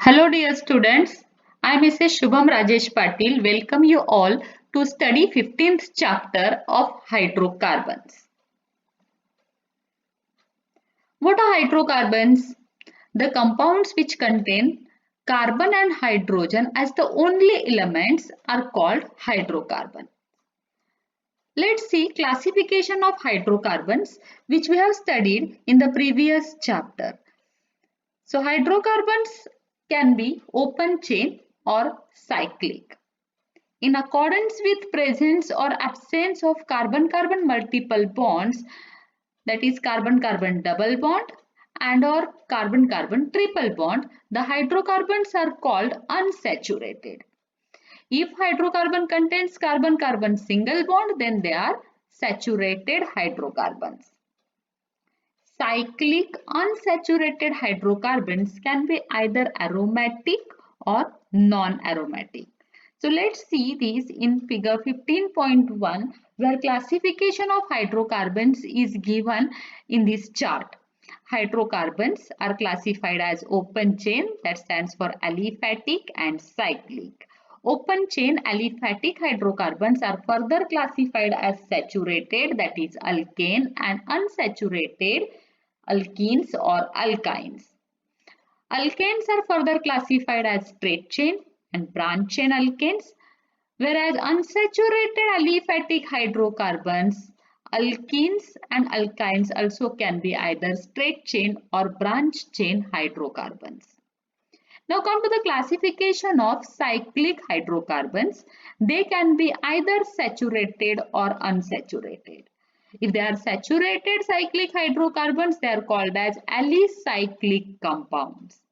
Hello dear students, I am Mrs. Shubham Rajesh Patil. Welcome you all to study 15th chapter of hydrocarbons. What are hydrocarbons? The compounds which contain carbon and hydrogen as the only elements are called hydrocarbon. Let's see classification of hydrocarbons which we have studied in the previous chapter. So hydrocarbons can be open chain or cyclic. In accordance with presence or absence of carbon-carbon multiple bonds, that is carbon-carbon double bond and or carbon-carbon triple bond, the hydrocarbons are called unsaturated. If hydrocarbon contains carbon-carbon single bond, then they are saturated hydrocarbons. Cyclic unsaturated hydrocarbons can be either aromatic or non-aromatic. So let's see these in figure 15.1 where classification of hydrocarbons is given in this chart. Hydrocarbons are classified as open chain, that stands for aliphatic, and cyclic. Open chain aliphatic hydrocarbons are further classified as saturated, that is alkane, and unsaturated alkenes or alkynes. Alkanes are further classified as straight chain and branch chain alkanes, whereas unsaturated aliphatic hydrocarbons, alkenes and alkynes also can be either straight chain or branch chain hydrocarbons. Now come to the classification of cyclic hydrocarbons. They can be either saturated or unsaturated. If they are saturated cyclic hydrocarbons, they are called as alicyclic compounds.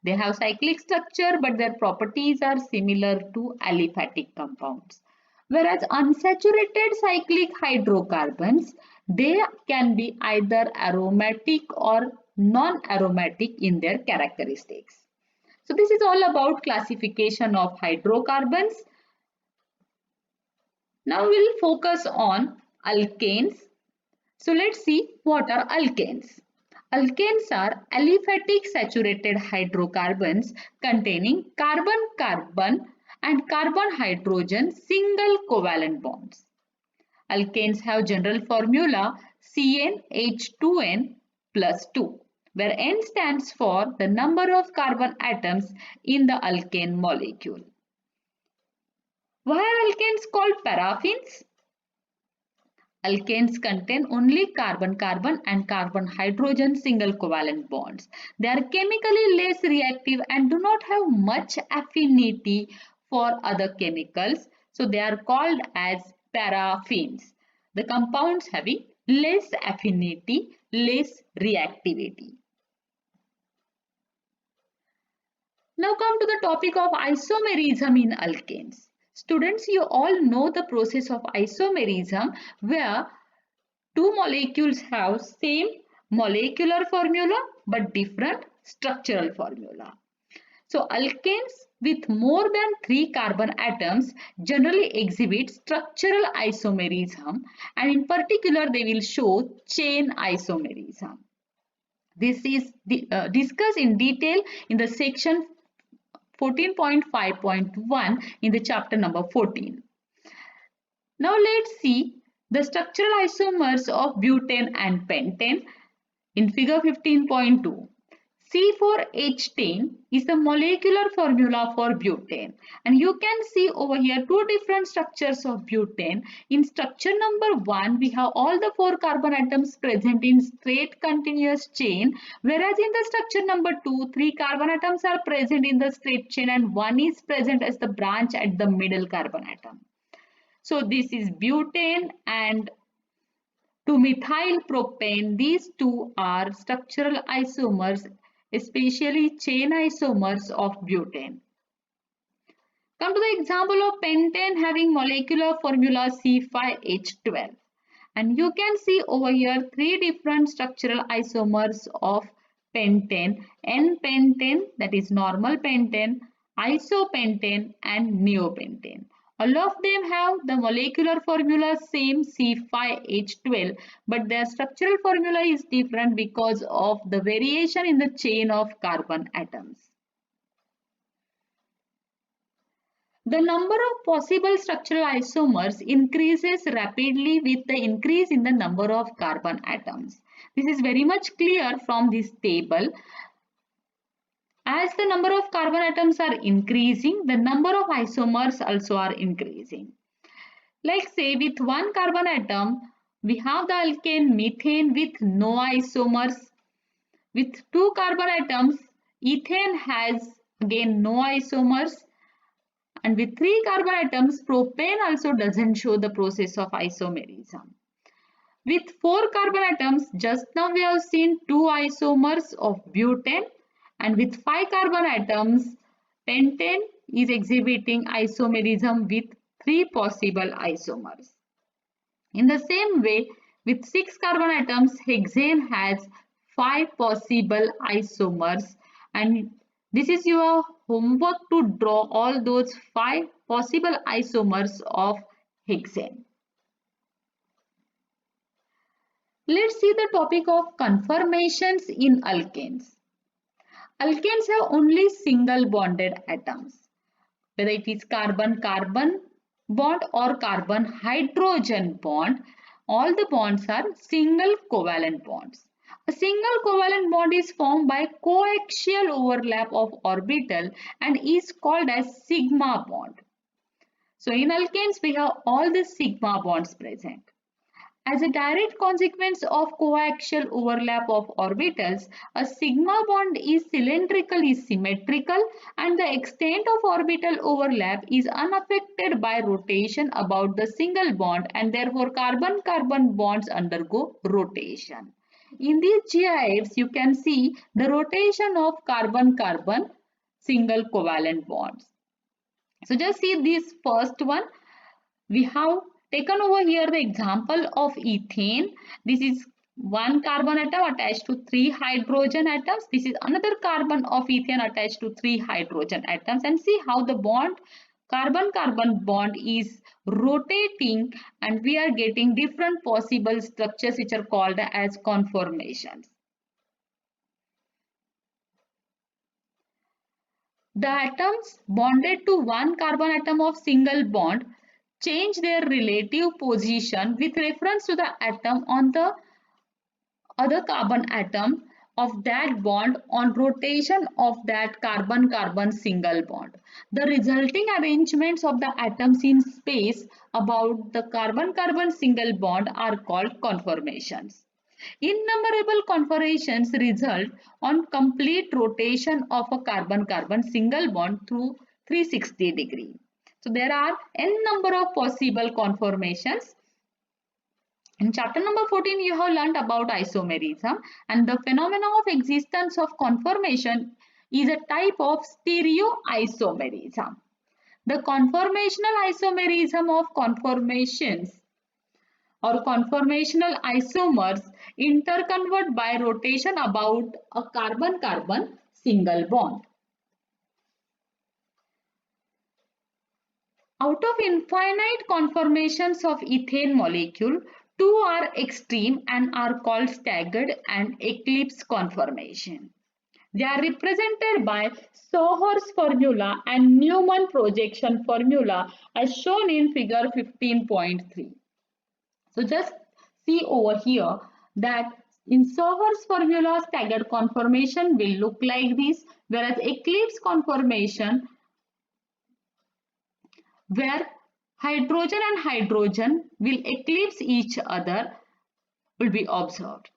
They have cyclic structure, but their properties are similar to aliphatic compounds. Whereas unsaturated cyclic hydrocarbons, they can be either aromatic or non-aromatic in their characteristics. So this is all about classification of hydrocarbons. Now we'll focus on alkanes. So let's see what are alkanes. Alkanes are aliphatic saturated hydrocarbons containing carbon-carbon and carbon-hydrogen single covalent bonds. Alkanes have general formula CnH2n plus 2, where N stands for the number of carbon atoms in the alkane molecule. Why are alkanes called paraffins? Alkanes contain only carbon-carbon and carbon-hydrogen single covalent bonds. They are chemically less reactive and do not have much affinity for other chemicals. So they are called as paraffins. The compounds having less affinity, less reactivity. Now come to the topic of isomerism in alkanes. Students, you all know the process of isomerism where two molecules have same molecular formula but different structural formula. So alkanes with more than 3 carbon atoms generally exhibit structural isomerism, and in particular they will show chain isomerism. This is discussed in detail in the section 14.5.1 in the chapter number 14. Now let's see the structural isomers of butane and pentane in figure 15.2. C4H10 is the molecular formula for butane, and you can see over here two different structures of butane. In structure number 1 we have all the 4 carbon atoms present in straight continuous chain, whereas in the structure number 2 3 carbon atoms are present in the straight chain and 1 is present as the branch at the middle carbon atom. So this is butane and 2-methyl propane. These two are structural isomers, especially chain isomers of butane. Come to the example of pentane having molecular formula C5H12. And you can see over here 3 different structural isomers of pentane: N-pentane, that is normal pentane, isopentane and neopentane. All of them have the molecular formula same C5H12, but their structural formula is different because of the variation in the chain of carbon atoms. The number of possible structural isomers increases rapidly with the increase in the number of carbon atoms. This is very much clear from this table. As the number of carbon atoms are increasing, the number of isomers also are increasing. Like say with one carbon atom, we have the alkane methane with no isomers. With two carbon atoms, ethane has again no isomers. And with three carbon atoms, propane also doesn't show the process of isomerism. With four carbon atoms, just now we have seen two isomers of butane, and with five carbon atoms, pentane is exhibiting isomerism with three possible isomers. In the same way, with six carbon atoms, hexane has five possible isomers, and this is your homework to draw all those five possible isomers of hexane. Let's see the topic of conformations in alkanes. Alkanes have only single bonded atoms. Whether it is carbon-carbon bond or carbon-hydrogen bond, all the bonds are single covalent bonds. A single covalent bond is formed by coaxial overlap of orbital and is called as sigma bond. So in alkanes, we have all the sigma bonds present. As a direct consequence of coaxial overlap of orbitals, a sigma bond is cylindrically symmetrical and the extent of orbital overlap is unaffected by rotation about the single bond, and therefore carbon-carbon bonds undergo rotation. In these GIFs, you can see the rotation of carbon-carbon single covalent bonds. So just see this first one. We have taken over here the example of ethane. This is one carbon atom attached to three hydrogen atoms. This is another carbon of ethane attached to three hydrogen atoms, and see how the bond carbon-carbon bond is rotating, and we are getting different possible structures which are called as conformations. The atoms bonded to one carbon atom of single bond change their relative position with reference to the atom on the other carbon atom of that bond on rotation of that carbon-carbon single bond. The resulting arrangements of the atoms in space about the carbon-carbon single bond are called conformations. Innumerable conformations result on complete rotation of a carbon-carbon single bond through 360 degree. So there are n number of possible conformations. In chapter number 14, you have learned about isomerism, and the phenomena of existence of conformation is a type of stereoisomerism. The conformational isomerism of conformations or conformational isomers interconvert by rotation about a carbon-carbon single bond. Out of infinite conformations of ethane molecule, two are extreme and are called staggered and eclipse conformation. They are represented by Sohor's formula and Newman projection formula as shown in figure 15.3. So just see over here that in Sohor's formula, staggered conformation will look like this, whereas eclipse conformation, where hydrogen and hydrogen will eclipse each other, will be observed.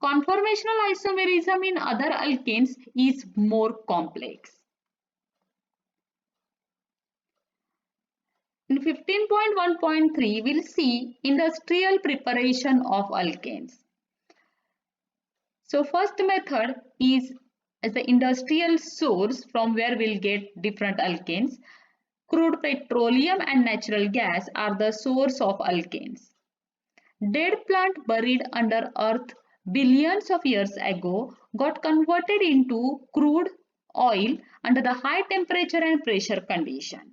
Conformational isomerism in other alkanes is more complex. In 15.1.3, we'll see industrial preparation of alkanes. So first method is as the industrial source from where we'll get different alkanes. Crude petroleum and natural gas are the source of alkanes. Dead plant buried under earth billions of years ago got converted into crude oil under the high temperature and pressure conditions.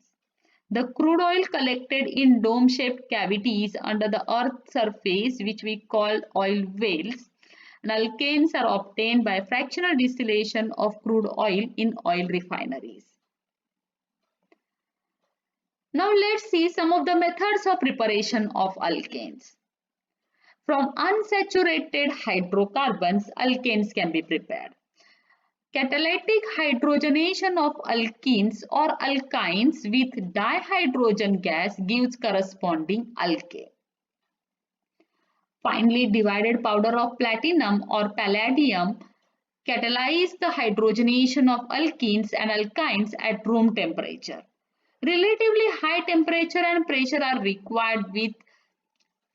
The crude oil collected in dome-shaped cavities under the earth's surface, which we call oil wells, and alkanes are obtained by fractional distillation of crude oil in oil refineries. Now let's see some of the methods of preparation of alkanes. From unsaturated hydrocarbons, alkanes can be prepared. Catalytic hydrogenation of alkenes or alkynes with dihydrogen gas gives corresponding alkane. Finely divided powder of platinum or palladium catalyze the hydrogenation of alkenes and alkynes at room temperature. Relatively high temperature and pressure are required with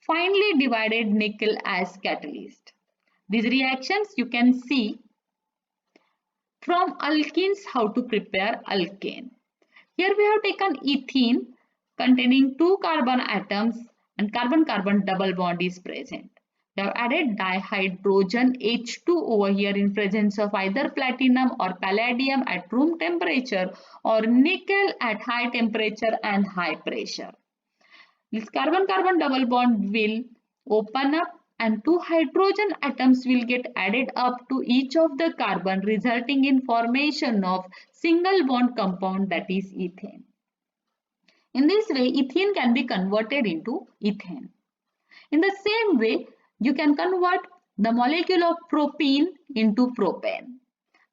finely divided nickel as catalyst. These reactions you can see from alkenes how to prepare alkane. Here we have taken ethene containing two carbon atoms and carbon-carbon double bond is present. We have added dihydrogen H2 over here in presence of either platinum or palladium at room temperature or nickel at high temperature and high pressure. This carbon-carbon double bond will open up and two hydrogen atoms will get added up to each of the carbon, resulting in formation of single bond compound, that is ethane. In this way, ethene can be converted into ethane. In the same way, you can convert the molecule of propene into propane.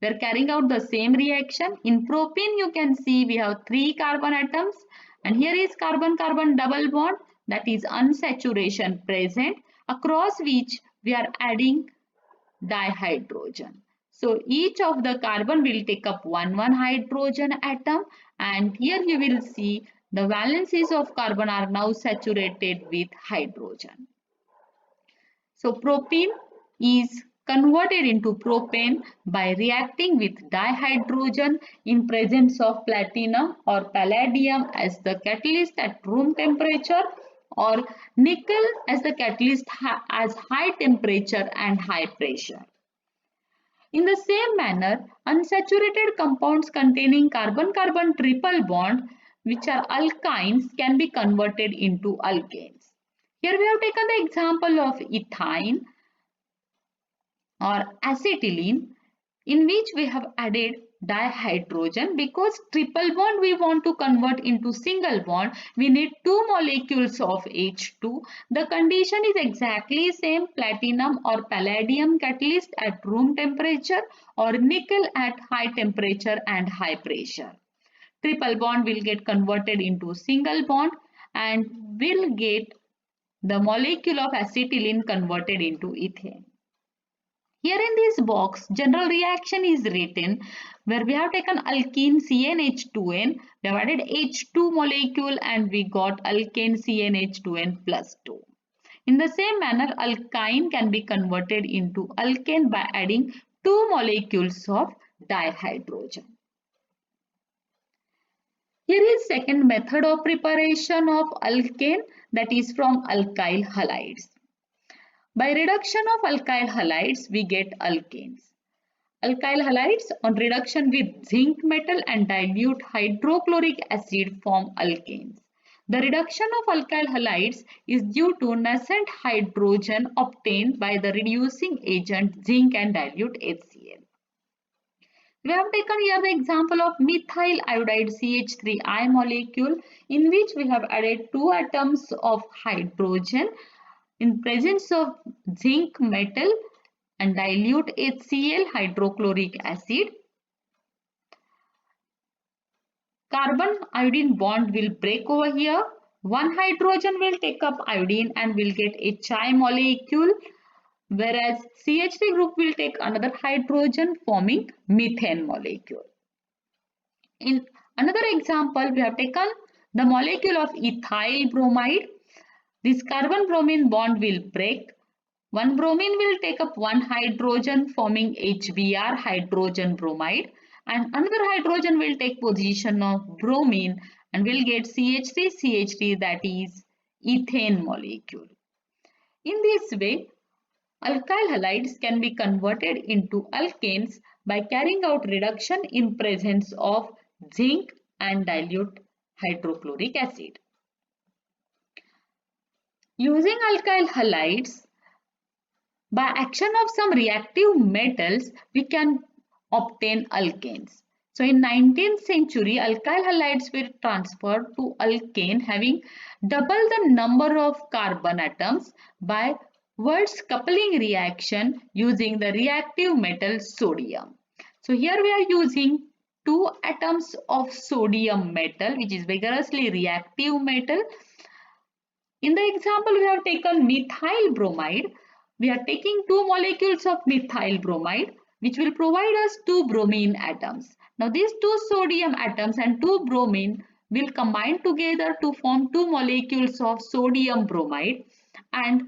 We are carrying out the same reaction. In propene, you can see we have three carbon atoms and here is carbon-carbon double bond, that is unsaturation present, across which we are adding dihydrogen. So each of the carbon will take up one hydrogen atom and here you will see the valencies of carbon are now saturated with hydrogen. So propene is converted into propane by reacting with dihydrogen in presence of platinum or palladium as the catalyst at room temperature or nickel as the catalyst as high temperature and high pressure. In the same manner, unsaturated compounds containing carbon-carbon triple bond, which are alkynes, can be converted into alkanes. Here we have taken the example of ethyne or acetylene, in which we have added dihydrogen. Because triple bond we want to convert into single bond, we need two molecules of H2. The condition is exactly same, platinum or palladium catalyst at room temperature or nickel at high temperature and high pressure. Triple bond will get converted into single bond and will get the molecule of acetylene converted into ethane. Here in this box, general reaction is written where we have taken alkene CnH2n, we have added H2 molecule and we got alkane CnH2n plus 2. In the same manner, alkyne can be converted into alkane by adding two molecules of dihydrogen. Here is second method of preparation of alkane, that is from alkyl halides. By reduction of alkyl halides, we get alkanes. Alkyl halides on reduction with zinc metal and dilute hydrochloric acid form alkanes. The reduction of alkyl halides is due to nascent hydrogen obtained by the reducing agent zinc and dilute HCl. We have taken here the example of methyl iodide CH3I molecule, in which we have added two atoms of hydrogen in presence of zinc metal and dilute HCl hydrochloric acid. Carbon iodine bond will break over here. One hydrogen will take up iodine and will get HI molecule, whereas CH3 group will take another hydrogen forming methane molecule. In another example, we have taken the molecule of ethyl bromide. This carbon bromine bond will break. One bromine will take up one hydrogen forming HBr, hydrogen bromide, and another hydrogen will take position of bromine and will get CH3CH3, that is ethane molecule. In this way, alkyl halides can be converted into alkanes by carrying out reduction in presence of zinc and dilute hydrochloric acid. Using alkyl halides, by action of some reactive metals, we can obtain alkanes. So in 19th century, alkyl halides were transferred to alkane having double the number of carbon atoms by Wurtz coupling reaction using the reactive metal sodium. So here we are using two atoms of sodium metal, which is vigorously reactive metal. In the example, we have taken methyl bromide. We are taking two molecules of methyl bromide, which will provide us two bromine atoms. Now, these two sodium atoms and two bromine will combine together to form two molecules of sodium bromide, and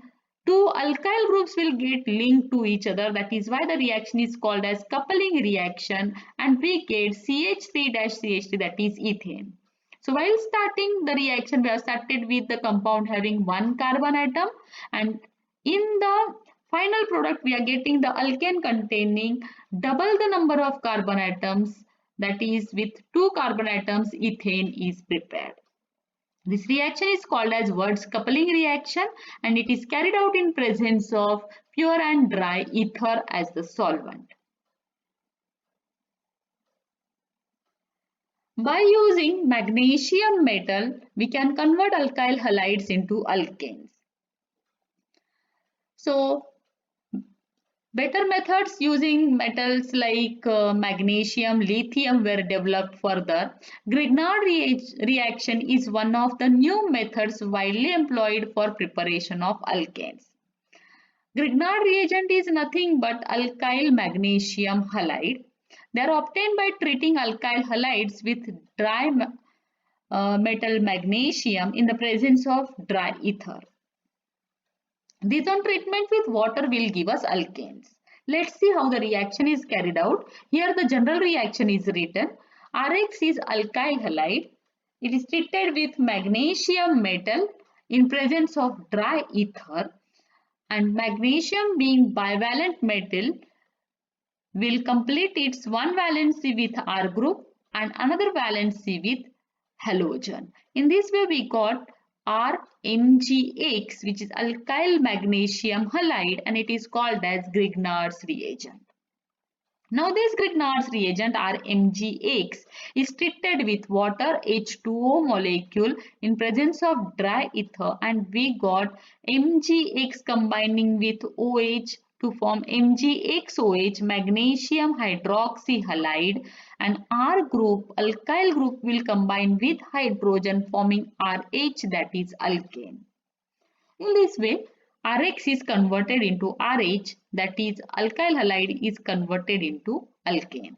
two alkyl groups will get linked to each other. That is why the reaction is called as coupling reaction, and we get CH3-CH3, that is ethane. So while starting the reaction, we have started with the compound having one carbon atom, and in the final product we are getting the alkane containing double the number of carbon atoms, that is with two carbon atoms ethane is prepared. This reaction is called as Wurtz coupling reaction, and it is carried out in presence of pure and dry ether as the solvent. By using magnesium metal, we can convert alkyl halides into alkanes. So, better methods using metals like magnesium, lithium were developed further. Grignard reaction is one of the new methods widely employed for preparation of alkanes. Grignard reagent is nothing but alkyl magnesium halide. They are obtained by treating alkyl halides with dry metal magnesium in the presence of dry ether. This on treatment with water will give us alkanes. Let's see how the reaction is carried out. Here the general reaction is written. Rx is alkyl halide. It is treated with magnesium metal in presence of dry ether, and magnesium being bivalent metal will complete its one valency with R group and another valency with halogen. In this way we got RMgX, which is alkyl magnesium halide, and it is called as Grignard's reagent. Now this Grignard's reagent RMgX is treated with water H2O molecule in presence of dry ether, and we got MgX combining with OH to form MgXOH, magnesium hydroxyhalide, and R group, alkyl group, will combine with hydrogen forming RH, that is alkane. In this way, Rx is converted into RH, that is alkyl halide is converted into alkane.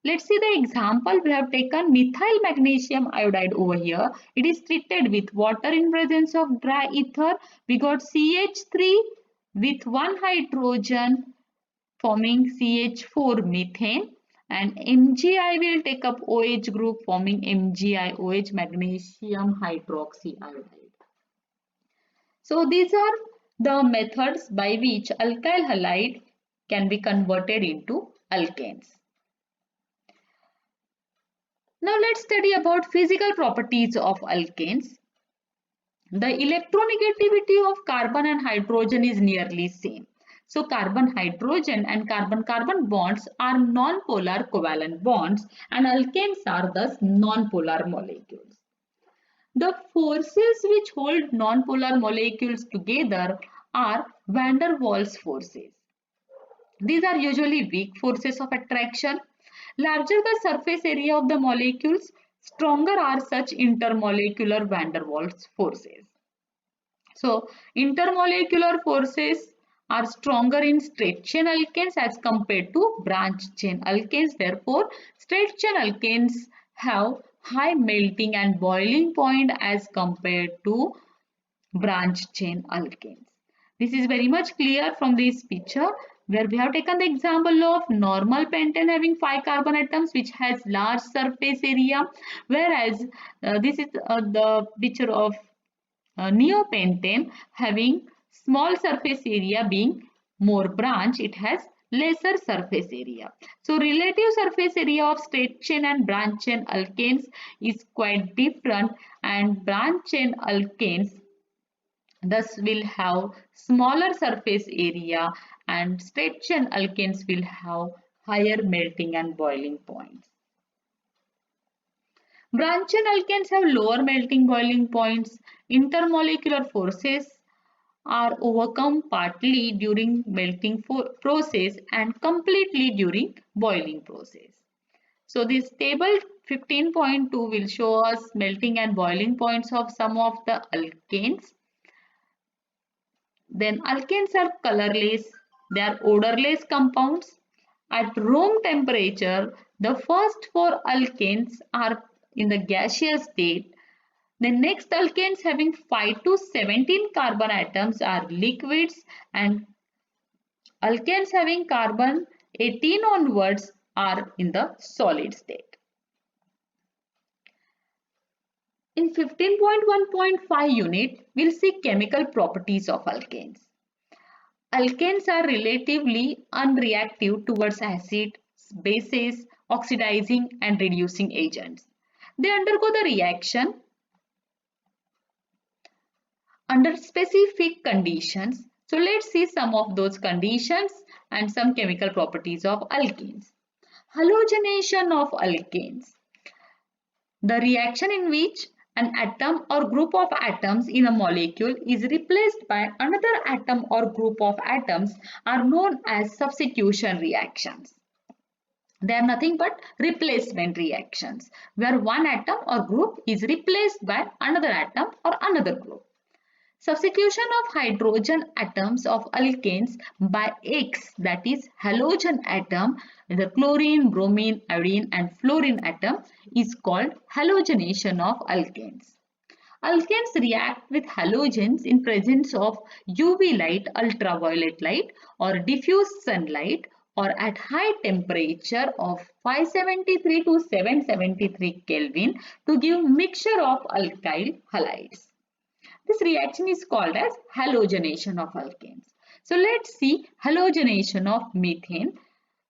Let's see the example. We have taken methyl magnesium iodide over here. It is treated with water in presence of dry ether. We got CH3 with one hydrogen forming CH4 methane, and MgI will take up OH group forming MgIOH, magnesium hydroxyiodide. So these are the methods by which alkyl halide can be converted into alkanes. Now let's study about physical properties of alkanes. The electronegativity of carbon and hydrogen is nearly same. So carbon-hydrogen and carbon-carbon bonds are non-polar covalent bonds, and alkanes are thus non-polar molecules. The forces which hold non-polar molecules together are van der Waals forces. These are usually weak forces of attraction. Larger the surface area of the molecules, stronger are such intermolecular van der Waals forces. So, intermolecular forces are stronger in straight chain alkanes as compared to branch chain alkanes. Therefore, straight chain alkanes have high melting and boiling point as compared to branch chain alkanes. This is very much clear from this picture, where we have taken the example of normal pentane having 5 carbon atoms which has large surface area, whereas this is the picture of neopentane having small surface area, being more branch, it has lesser surface area. So relative surface area of straight chain and branch chain alkanes is quite different, and branch chain alkanes thus will have smaller surface area, and straight chain alkanes will have higher melting and boiling points. Branch chain alkanes have lower melting boiling points. Intermolecular forces are overcome partly during melting process and completely during boiling process. So this table 15.2 will show us melting and boiling points of some of the alkanes. Then alkanes are colorless, they are odorless compounds. At room temperature, the first four alkanes are in the gaseous state. The next alkanes having 5 to 17 carbon atoms are liquids, and alkanes having carbon 18 onwards are in the solid state. In 15.1.5 unit, we'll see chemical properties of alkanes. Alkanes are relatively unreactive towards acids, bases, oxidizing and reducing agents. They undergo the reaction under specific conditions. So let's see some of those conditions and some chemical properties of alkenes. Halogenation of alkanes. The reaction in which an atom or group of atoms in a molecule is replaced by another atom or group of atoms are known as substitution reactions. They are nothing but replacement reactions where one atom or group is replaced by another atom or another group. Substitution of hydrogen atoms of alkanes by X, that is halogen atom, the chlorine, bromine, iodine and fluorine atom is called halogenation of alkanes. Alkanes react with halogens in presence of UV light, ultraviolet light or diffuse sunlight or at high temperature of 573 to 773 Kelvin to give mixture of alkyl halides. This reaction is called as halogenation of alkanes. So let's see halogenation of methane.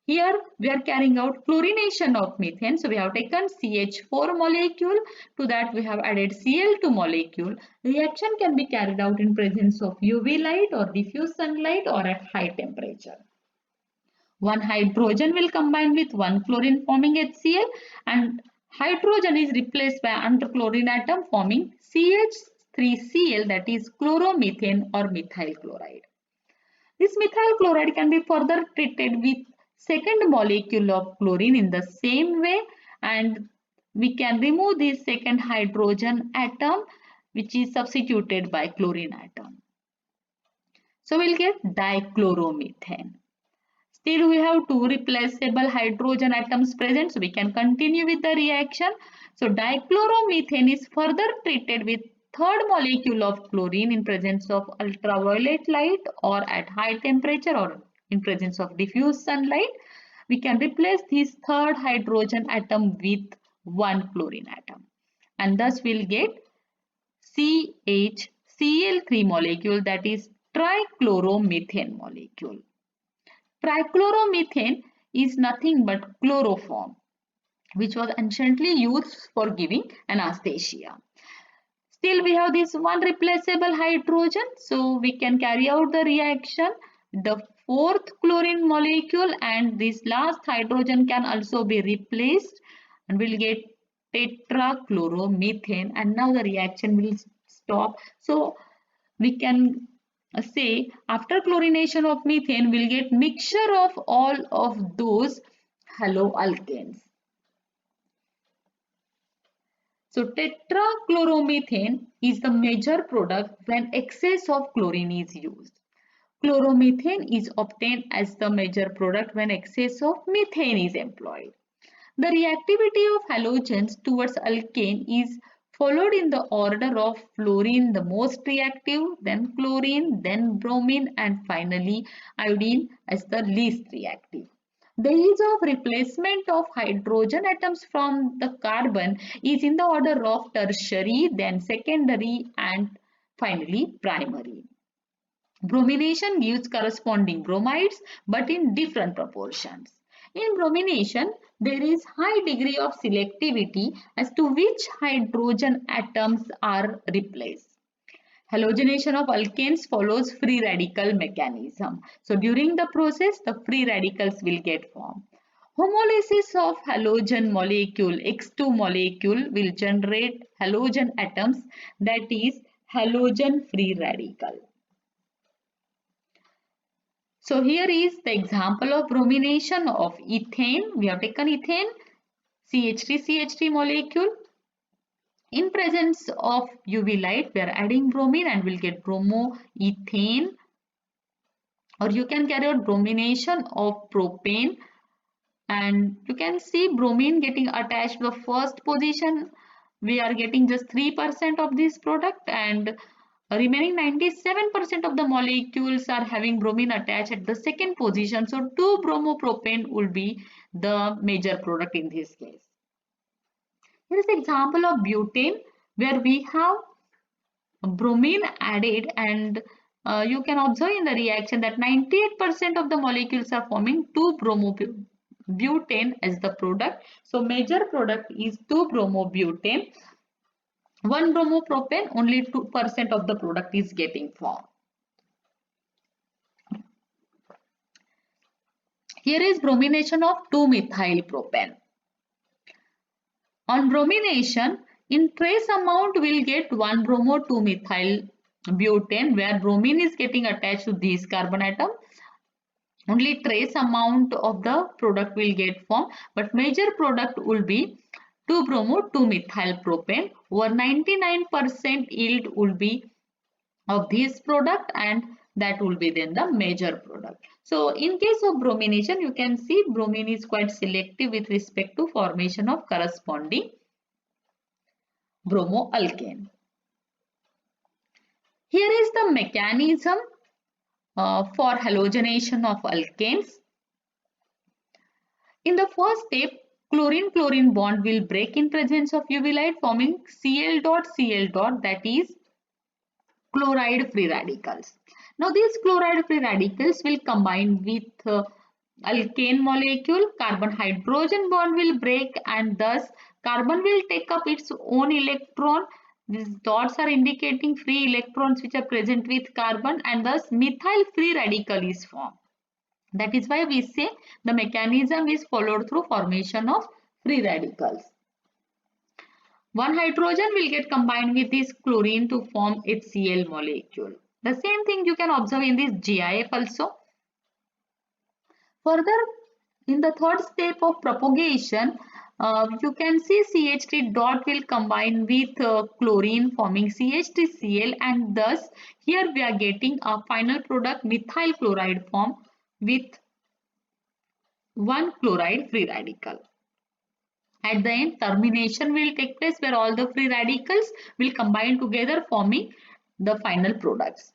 Here we are carrying out chlorination of methane. So we have taken CH4 molecule. To that we have added Cl2 molecule. Reaction can be carried out in presence of UV light or diffuse sunlight or at high temperature. One hydrogen will combine with one chlorine forming HCl, and hydrogen is replaced by another chlorine atom forming CH3Cl, that is chloromethane or methyl chloride. This methyl chloride can be further treated with second molecule of chlorine in the same way, and we can remove this second hydrogen atom which is substituted by chlorine atom. So we'll get dichloromethane. Still we have two replaceable hydrogen atoms present, so we can continue with the reaction. So dichloromethane is further treated with third molecule of chlorine in presence of ultraviolet light or at high temperature or in presence of diffuse sunlight. We can replace this third hydrogen atom with one chlorine atom, and thus we'll get CHCl3 molecule, that is trichloromethane molecule. Trichloromethane is nothing but chloroform, which was anciently used for giving anesthesia. Still we have this one replaceable hydrogen, so we can carry out the reaction. The fourth chlorine molecule and this last hydrogen can also be replaced, and we'll get tetrachloromethane, and now the reaction will stop. So we can say after chlorination of methane we'll get mixture of all of those haloalkanes. So tetrachloromethane is the major product when excess of chlorine is used. Chloromethane is obtained as the major product when excess of methane is employed. The reactivity of halogens towards alkane is followed in the order of fluorine the most reactive, then chlorine, then bromine and finally iodine as the least reactive. The ease of replacement of hydrogen atoms from the carbon is in the order of tertiary, then secondary and finally primary. Bromination gives corresponding bromides but in different proportions. In bromination, there is high degree of selectivity as to which hydrogen atoms are replaced. Halogenation of alkanes follows free radical mechanism. So during the process, the free radicals will get formed. Homolysis of halogen molecule X2 molecule will generate halogen atoms, that is halogen free radical. So here is the example of bromination of ethane. We have taken ethane, CH3 molecule. In presence of UV light, we are adding bromine and we'll get bromoethane, or you can carry out bromination of propane, and you can see bromine getting attached to the first position. We are getting just 3% of this product, and remaining 97% of the molecules are having bromine attached at the second position. So 2-bromopropane will be the major product in this case. Here is the example of butane, where we have bromine added, and you can observe in the reaction that 98% of the molecules are forming 2-bromobutane as the product. So major product is 2-bromobutane. 1-bromopropane, only 2% of the product is getting formed. Here is bromination of 2-methylpropane. On bromination, in trace amount we'll get 1-bromo-2-methylbutane, where bromine is getting attached to this carbon atom. Only trace amount of the product will get formed, but major product will be 2-bromo-2-methylpropane, where 99% yield will be of this product, and that will be then the major product. So in case of bromination, you can see bromine is quite selective with respect to formation of corresponding bromoalkane. Here is the mechanism for halogenation of alkanes. In the first step, chlorine-chlorine bond will break in presence of UV light, forming Cl dot Cl dot, that is chloride free radicals. Now these chloride free radicals will combine with alkane molecule. Carbon hydrogen bond will break, and thus carbon will take up its own electron. These dots are indicating free electrons which are present with carbon, and thus methyl free radical is formed. That is why we say the mechanism is followed through formation of free radicals. One hydrogen will get combined with this chlorine to form HCl molecule. The same thing you can observe in this GIF also. Further, in the third step of propagation, you can see CH3 dot will combine with chlorine, forming CH3Cl, and thus here we are getting a final product methyl chloride form with one chloride free radical. At the end, termination will take place, where all the free radicals will combine together, forming the final products.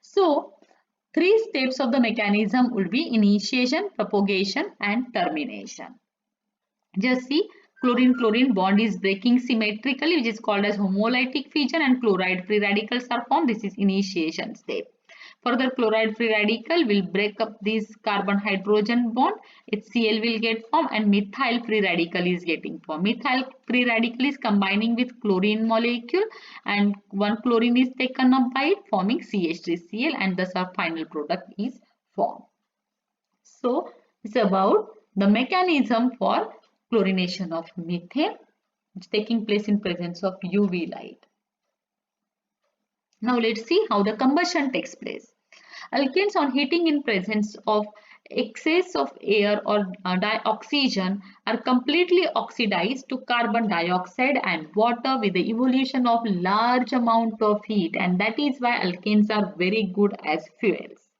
So, three steps of the mechanism will be initiation, propagation, and termination. Just see, chlorine-chlorine bond is breaking symmetrically, which is called as homolytic fission, and chloride free radicals are formed. This is initiation step. Further, chloride free radical will break up this carbon hydrogen bond. HCl will get formed, and methyl free radical is getting formed. Methyl free radical is combining with chlorine molecule, and one chlorine is taken up by it, forming CH3Cl, and thus our final product is formed. So it's about the mechanism for chlorination of methane, which is taking place in presence of UV light. Now let's see how the combustion takes place. Alkanes on heating in presence of excess of air or dioxygen are completely oxidized to carbon dioxide and water with the evolution of large amount of heat, and that is why alkanes are very good as fuels.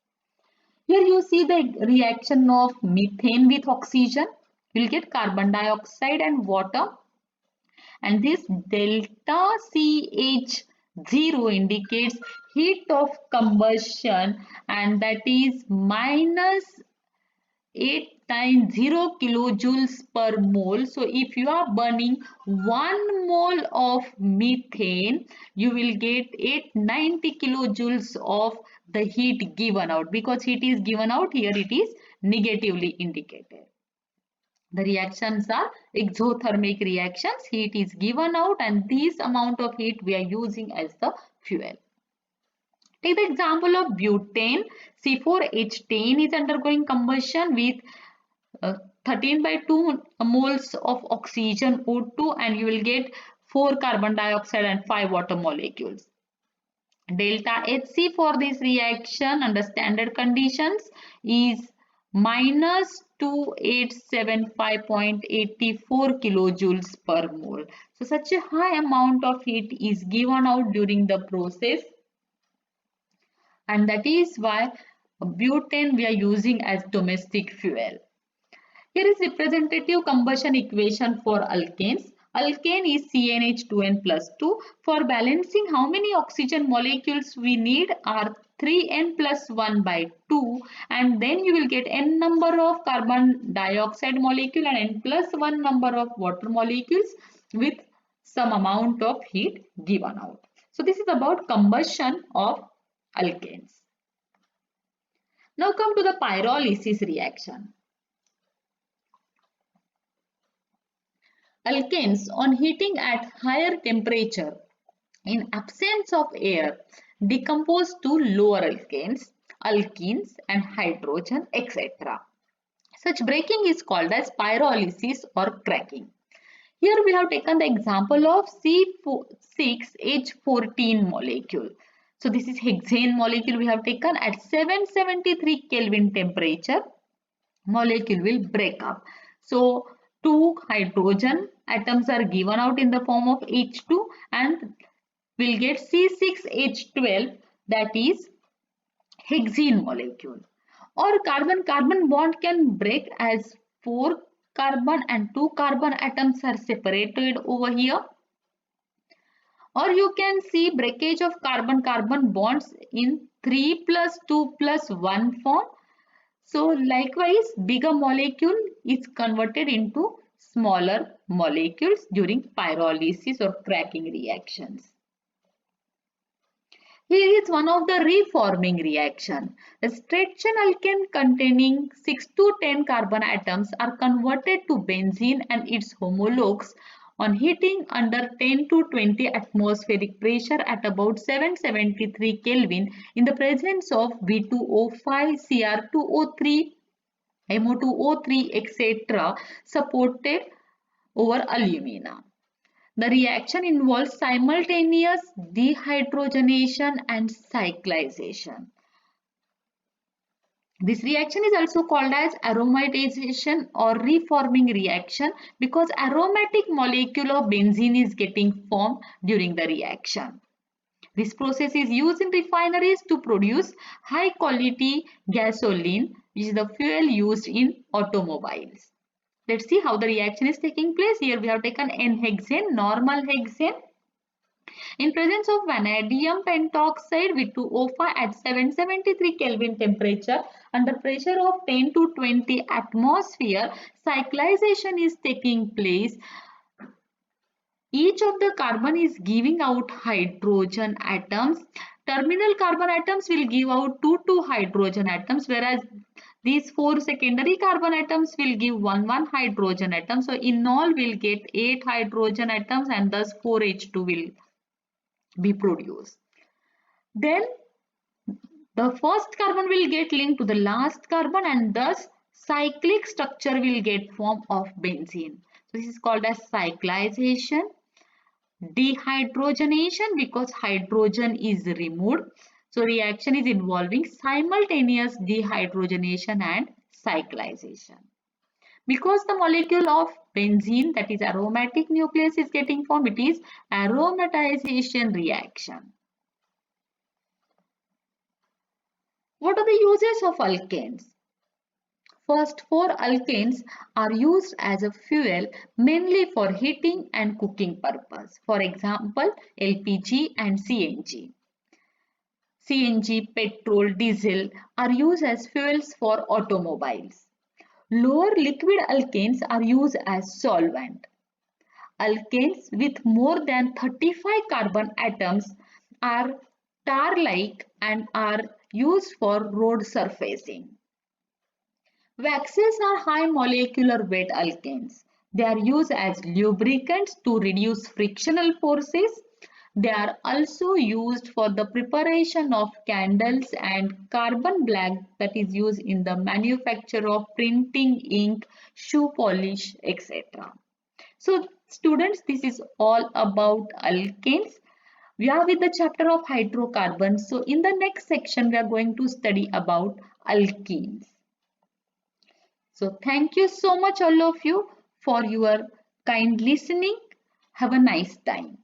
Here you see the reaction of methane with oxygen. You will get carbon dioxide and water, and this delta CH0 indicates heat of combustion, and that is minus 890 kilojoules per mole. So if you are burning 1 mole of methane, you will get 890 kilojoules of the heat given out. Because heat is given out, here it is negatively indicated. The reactions are exothermic reactions. Heat is given out, and this amount of heat we are using as the fuel. Take the example of butane. C4H10 is undergoing combustion with 13 by 2 moles of oxygen O2, and you will get 4 carbon dioxide and 5 water molecules. Delta Hc for this reaction under standard conditions is minus 2875.84 kilojoules per mole. So such a high amount of heat is given out during the process, and that is why butane we are using as domestic fuel. Here is representative combustion equation for alkanes. Alkane is CnH2n plus 2. For balancing how many oxygen molecules we need are 3n plus 1 by 2, and then you will get n number of carbon dioxide molecule and n plus 1 number of water molecules with some amount of heat given out. So this is about combustion of alkanes. Now come to the pyrolysis reaction. Alkanes, on heating at higher temperature in absence of air, decompose to lower alkanes, alkenes and hydrogen, etc. Such breaking is called as pyrolysis or cracking. Here we have taken the example of C6H14 molecule. So this is hexane molecule we have taken at 773 Kelvin temperature. Molecule will break up. So 2 hydrogen atoms are given out in the form of H2 and we'll get C6H12, that is hexene molecule. Or carbon-carbon bond can break as 4 carbon and 2 carbon atoms are separated over here. Or you can see breakage of carbon-carbon bonds in 3 plus 2 plus 1 form. So likewise, bigger molecule is converted into smaller molecules during pyrolysis or cracking reactions. Here is one of the reforming reaction. A Stretchen alkane containing 6 to 10 carbon atoms are converted to benzene and its homologues on heating under 10 to 20 atmospheric pressure at about 773 Kelvin in the presence of V2O5, Cr2O3, MO2O3, etc. supported over alumina. The reaction involves simultaneous dehydrogenation and cyclization. This reaction is also called as aromatization or reforming reaction because aromatic molecule of benzene is getting formed during the reaction. This process is used in refineries to produce high quality gasoline, which is the fuel used in automobiles. Let's see how the reaction is taking place. Here we have taken N-hexane, normal hexane. In presence of vanadium pentoxide with 2O5 at 773 Kelvin temperature under pressure of 10 to 20 atmosphere, cyclization is taking place. Each of the carbon is giving out hydrogen atoms. Terminal carbon atoms will give out 2 hydrogen atoms, whereas these 4 secondary carbon atoms will give 1 hydrogen atom. So in all we'll get 8 hydrogen atoms and thus 4H2 will be produced. Then the first carbon will get linked to the last carbon and thus cyclic structure will get form of benzene. So this is called as cyclization. Dehydrogenation because hydrogen is removed. So reaction is involving simultaneous dehydrogenation and cyclization. Because the molecule of benzene, that is aromatic nucleus, is getting formed, it is aromatization reaction. What are the uses of alkanes? First, 4 alkanes are used as a fuel mainly for heating and cooking purpose. For example, LPG and CNG. CNG, petrol, diesel are used as fuels for automobiles. Lower liquid alkanes are used as solvent. Alkanes with more than 35 carbon atoms are tar-like and are used for road surfacing. Waxes are high molecular weight alkanes. They are used as lubricants to reduce frictional forces. They are also used for the preparation of candles, and carbon black that is used in the manufacture of printing ink, shoe polish, etc. So students, this is all about alkanes. We are with the chapter of hydrocarbons. So in the next section, we are going to study about alkenes. So thank you so much all of you for your kind listening. Have a nice time.